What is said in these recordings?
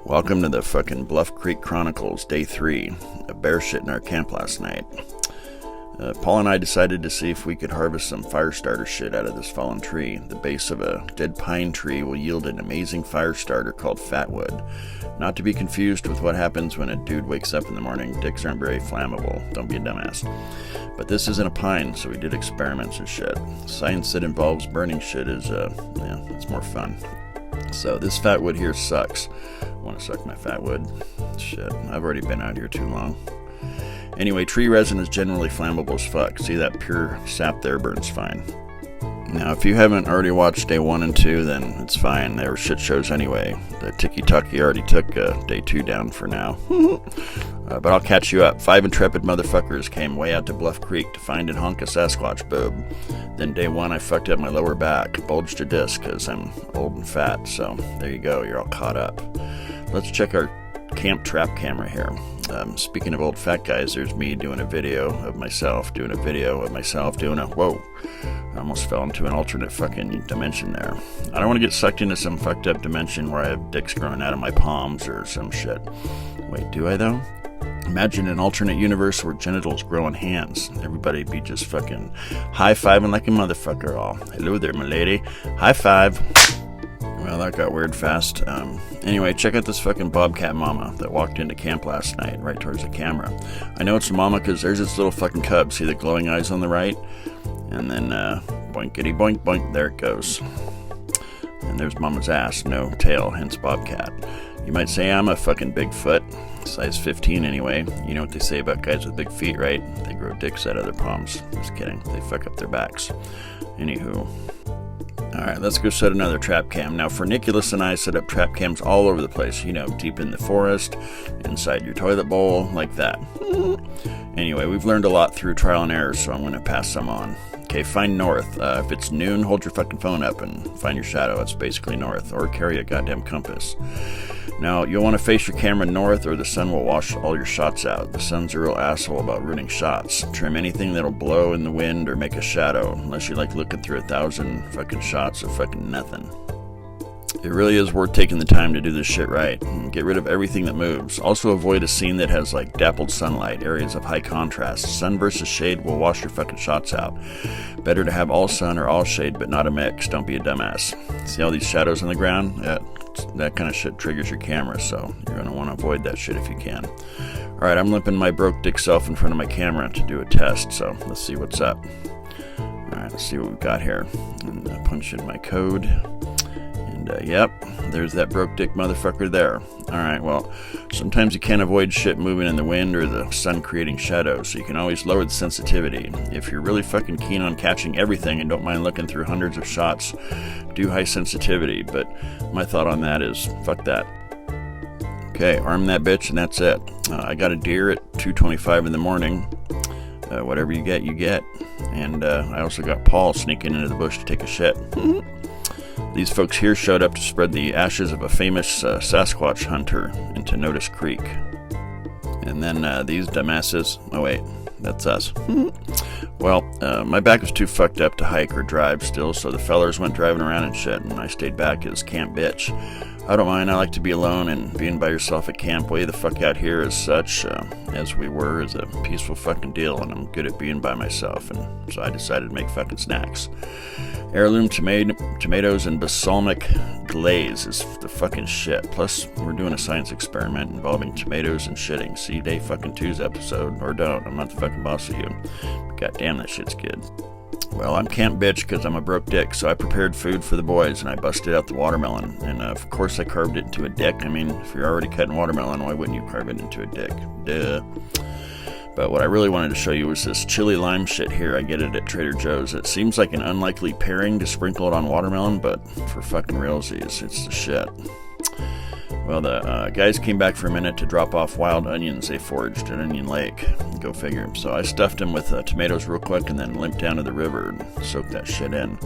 Welcome to the fucking Bluff Creek Chronicles, day 3. A bear shit in our camp last night. Paul and I decided to see if we could harvest some fire starter shit out of this fallen tree. The base of a dead pine tree will yield an amazing fire starter called fatwood. Not to be confused with what happens when a dude wakes up in the morning. Dicks aren't very flammable. Don't be a dumbass. But this isn't a pine, so we did experiments and shit. Science that involves burning shit is, it's more fun. So this fatwood here sucks. Want to suck my fatwood? Shit, I've already been out here too long. Anyway, tree resin is generally flammable as fuck. See, that pure sap there burns fine. Now, if you haven't already watched day 1 and 2, then it's fine. They were shit shows anyway. The tiki-taki already took day 2 down for now. But I'll catch you up. 5 intrepid motherfuckers came way out to Bluff Creek to find and honk a Sasquatch boob. Then day 1, I fucked up my lower back, bulged a disc because I'm old and fat. So there you go, you're all caught up. Let's check our camp trap camera here. Speaking of old fat guys, there's me doing a video of myself doing a whoa, I almost fell into an alternate fucking dimension there. I don't want to get sucked into some fucked up dimension where I have dicks growing out of my palms or some shit. Wait, do I though? Imagine an alternate universe where genitals grow on hands. Everybody'd be just fucking high-fiving like a motherfucker all. Hello there, my lady. High five. Well, that got weird fast. Anyway, check out this fucking bobcat mama that walked into camp last night, right towards the camera. I know it's a mama because there's its little fucking cub. See the glowing eyes on the right? And then, boinkity boink boink, there it goes. And there's mama's ass, no tail, hence bobcat. You might say I'm a fucking Bigfoot, size 15 anyway. You know what they say about guys with big feet, right? They grow dicks out of their palms. Just kidding, they fuck up their backs. Anywho. Alright, let's go set another trap cam. Now, Nicholas and I set up trap cams all over the place. You know, deep in the forest, inside your toilet bowl, like that. Anyway, we've learned a lot through trial and error, so I'm going to pass some on. Okay, find north. If it's noon, hold your fucking phone up and find your shadow. It's basically north. Or carry a goddamn compass. Now, you'll want to face your camera north or the sun will wash all your shots out. The sun's a real asshole about ruining shots. Trim anything that'll blow in the wind or make a shadow, unless you like looking through 1,000 fucking shots of fucking nothing. It really is worth taking the time to do this shit right. Get rid of everything that moves. Also avoid a scene that has like dappled sunlight, areas of high contrast. Sun versus shade will wash your fucking shots out. Better to have all sun or all shade, but not a mix. Don't be a dumbass. See all these shadows on the ground? Yeah, that kind of shit triggers your camera, so you're going to want to avoid that shit if you can. Alright, I'm limping my broke dick self in front of my camera to do a test, so let's see what's up. Alright, let's see what we've got here. And punch in my code. Yep, there's that broke dick motherfucker there. Alright, well, sometimes you can't avoid shit moving in the wind or the sun creating shadows, so you can always lower the sensitivity. If you're really fucking keen on catching everything and don't mind looking through hundreds of shots, do high sensitivity, but my thought on that is, fuck that. Okay, arm that bitch and that's it. I got a deer at 2:25 in the morning. Whatever you get, you get. And I also got Paul sneaking into the bush to take a shit. These folks here showed up to spread the ashes of a famous Sasquatch hunter into Notice Creek. And then these dumbasses... Oh wait, that's us. Well, my back was too fucked up to hike or drive still, so the fellers went driving around and shit, and I stayed back as camp bitch. I don't mind, I like to be alone, and being by yourself at camp way the fuck out here as such, as we were, is a peaceful fucking deal, and I'm good at being by myself, and so I decided to make fucking snacks. Heirloom tomatoes and balsamic glaze is the fucking shit. Plus, we're doing a science experiment involving tomatoes and shitting. See day fucking 2's episode, or don't, I'm not the fucking boss of you. God damn, that shit's good. Well, I'm camp bitch because I'm a broke dick, so I prepared food for the boys, and I busted out the watermelon. And, of course, I carved it into a dick. I mean, if you're already cutting watermelon, why wouldn't you carve it into a dick? Duh. But what I really wanted to show you was this chili lime shit here. I get it at Trader Joe's. It seems like an unlikely pairing to sprinkle it on watermelon, but for fucking realsies, it's the shit. Well, the guys came back for a minute to drop off wild onions they foraged at Onion Lake. Go figure. So I stuffed them with tomatoes real quick and then limped down to the river and soaked that shit in.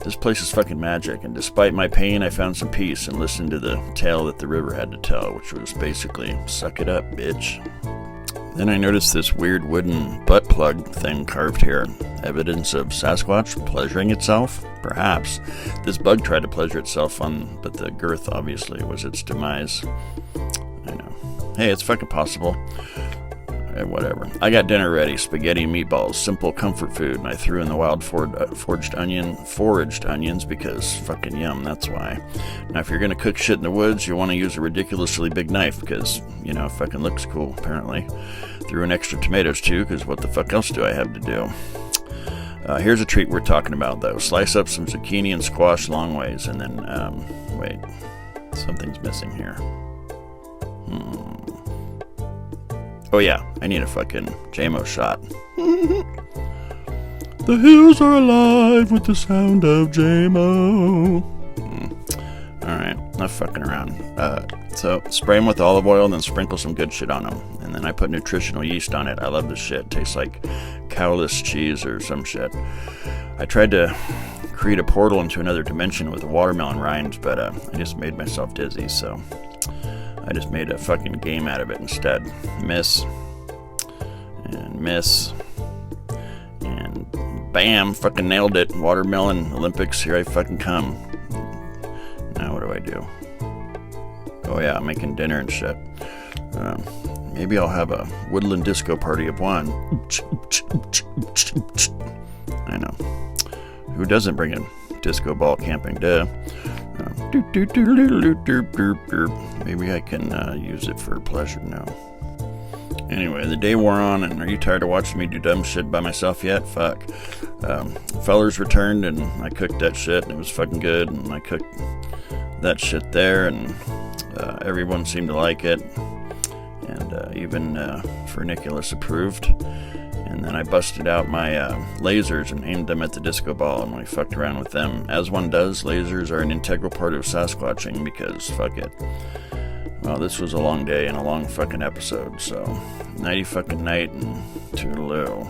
This place is fucking magic, and despite my pain, I found some peace and listened to the tale that the river had to tell, which was basically, suck it up, bitch. Then I noticed this weird wooden butt plug thing carved here. Evidence of Sasquatch pleasuring itself? Perhaps. This bug tried to pleasure itself but the girth obviously was its demise. I know. Hey, it's fucking possible. Whatever. I got dinner ready. Spaghetti and meatballs. Simple comfort food. And I threw in the wild foraged onions because fucking yum, that's why. Now, if you're going to cook shit in the woods, you want to use a ridiculously big knife because, you know, it fucking looks cool, apparently. Threw in extra tomatoes, too, because what the fuck else do I have to do? Here's a treat we're talking about, though. Slice up some zucchini and squash long ways, and then, wait. Something's missing here. Oh yeah, I need a fucking JMO shot. The hills are alive with the sound of JMO. Alright, enough fucking around. So, spray them with olive oil and then sprinkle some good shit on them. And then I put nutritional yeast on it. I love this shit. It tastes like cowless cheese or some shit. I tried to create a portal into another dimension with watermelon rinds, but I just made myself dizzy, so I just made a fucking game out of it instead. Miss. And miss. And bam, fucking nailed it. Watermelon Olympics, here I fucking come. Now what do I do? Oh yeah, I'm making dinner and shit. Maybe I'll have a woodland disco party of one. I know. Who doesn't bring a disco ball camping? Duh. Maybe I can use it for pleasure now. Anyway, the day wore on, and are you tired of watching me do dumb shit by myself yet? Fuck. Fellers returned, and I cooked that shit, and it was fucking good, and I cooked that shit there, and everyone seemed to like it, and even Furniculus approved. And then I busted out my lasers and aimed them at the disco ball, and we fucked around with them. As one does, lasers are an integral part of Sasquatching because fuck it. Well, this was a long day and a long fucking episode, so nighty fucking night and toodaloo.